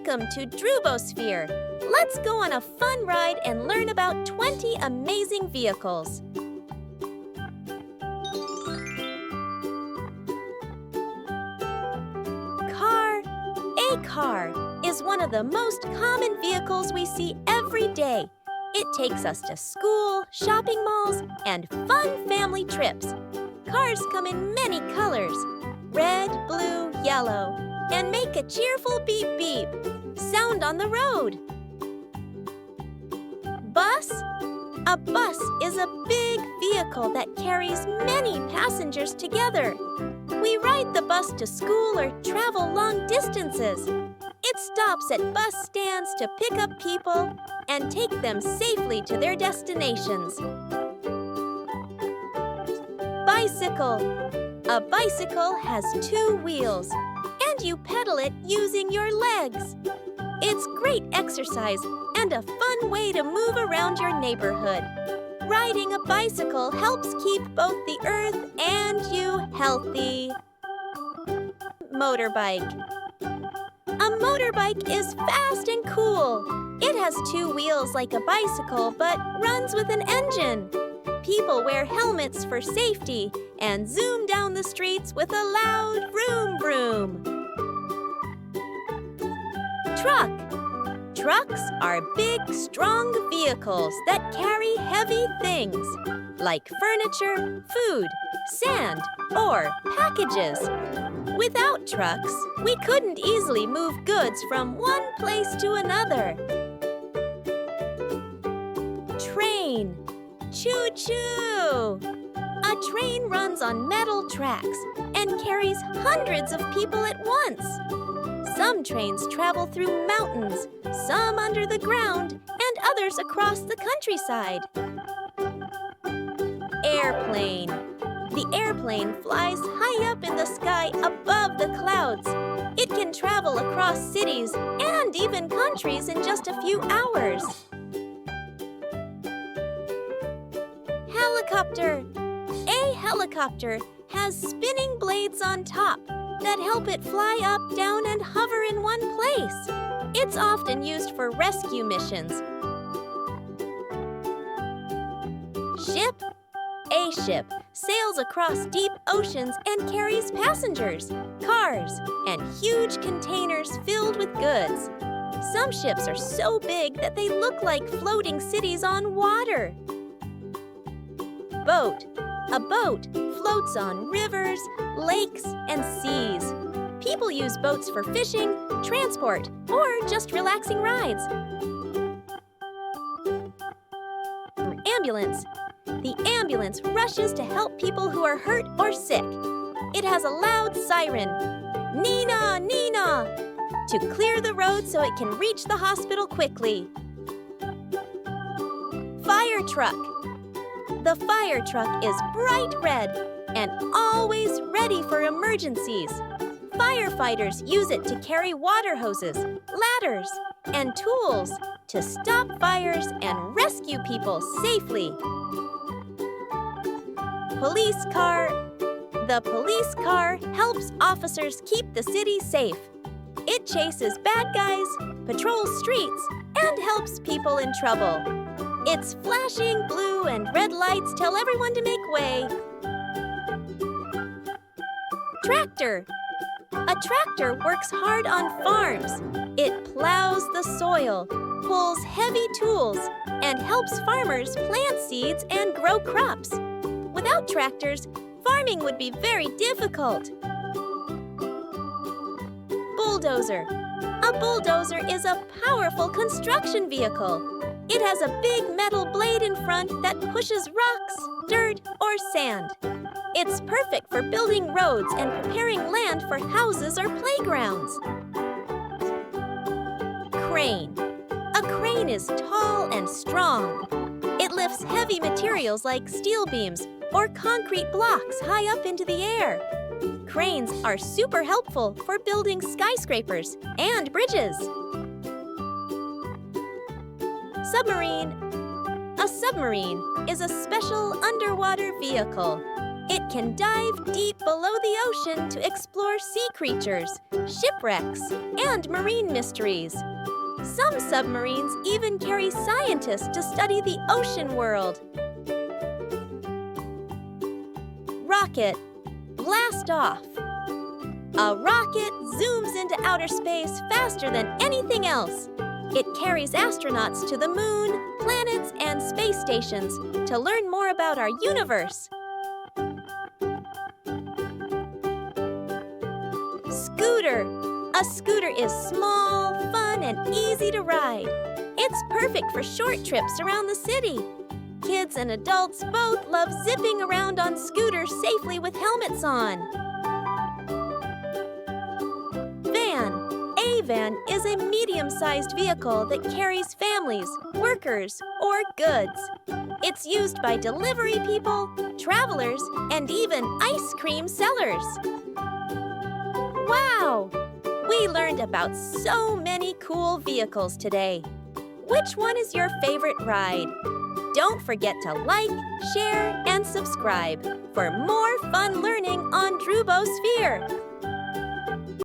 Welcome to DhruboSphere. Let's go on a fun ride and learn about 20 amazing vehicles. A car is one of the most common vehicles we see every day. It takes us to school, shopping malls, and fun family trips. Cars come in many colors, red, blue, yellow, and make a cheerful beep-beep sound on the road. Bus? A bus is a big vehicle that carries many passengers together. We ride the bus to school or travel long distances. It stops at bus stands to pick up people and take them safely to their destinations. Bicycle. A bicycle has 2 wheels, and you pedal it using your legs. It's great exercise and a fun way to move around your neighborhood. Riding a bicycle helps keep both the earth and you healthy. Motorbike. A motorbike is fast and cool. It has 2 wheels like a bicycle, but runs with an engine. People wear helmets for safety and zoom down the streets with a loud vroom vroom. Truck. Trucks are big, strong vehicles that carry heavy things, like furniture, food, sand, or packages. Without trucks, we couldn't easily move goods from one place to another. Train. Choo-choo! A train runs on metal tracks and carries hundreds of people at once. Some trains travel through mountains, some under the ground, and others across the countryside. Airplane. The airplane flies high up in the sky above the clouds. It can travel across cities and even countries in just a few hours. Helicopter. A helicopter has spinning blades on top that help it fly up, down, and hover in one place. It's often used for rescue missions. Ship? A ship sails across deep oceans and carries passengers, cars, and huge containers filled with goods. Some ships are so big that they look like floating cities on water. Boat. A boat floats on rivers, lakes, and seas. People use boats for fishing, transport, or just relaxing rides. Ambulance. The ambulance rushes to help people who are hurt or sick. It has a loud siren, Nina, Nina, to clear the road so it can reach the hospital quickly. Fire truck. The fire truck is bright red and always ready for emergencies. Firefighters use it to carry water hoses, ladders, and tools to stop fires and rescue people safely. Police car. The police car helps officers keep the city safe. It chases bad guys, patrols streets, and helps people in trouble. Its flashing blue and red lights tell everyone to make way. Tractor. A tractor works hard on farms. It plows the soil, pulls heavy tools, and helps farmers plant seeds and grow crops. Without tractors, farming would be very difficult. Bulldozer. A bulldozer is a powerful construction vehicle. It has a big metal blade in front that pushes rocks, dirt, or sand. It's perfect for building roads and preparing land for houses or playgrounds. Crane. A crane is tall and strong. It lifts heavy materials like steel beams or concrete blocks high up into the air. Cranes are super helpful for building skyscrapers and bridges. Submarine. A submarine is a special underwater vehicle. It can dive deep below the ocean to explore sea creatures, shipwrecks, and marine mysteries. Some submarines even carry scientists to study the ocean world. Rocket. Blast off. A rocket zooms into outer space faster than anything else. It carries astronauts to the moon, planets, and space stations to learn more about our universe. Scooter. A scooter is small, fun, and easy to ride. It's perfect for short trips around the city. Kids and adults both love zipping around on scooters safely with helmets on. Van. A van is a medium-sized vehicle that carries families, workers, or goods. It's used by delivery people, travelers, and even ice cream sellers. Wow! We learned about so many cool vehicles today. Which one is your favorite ride? Don't forget to like, share, and subscribe for more fun learning on DhruboSphere.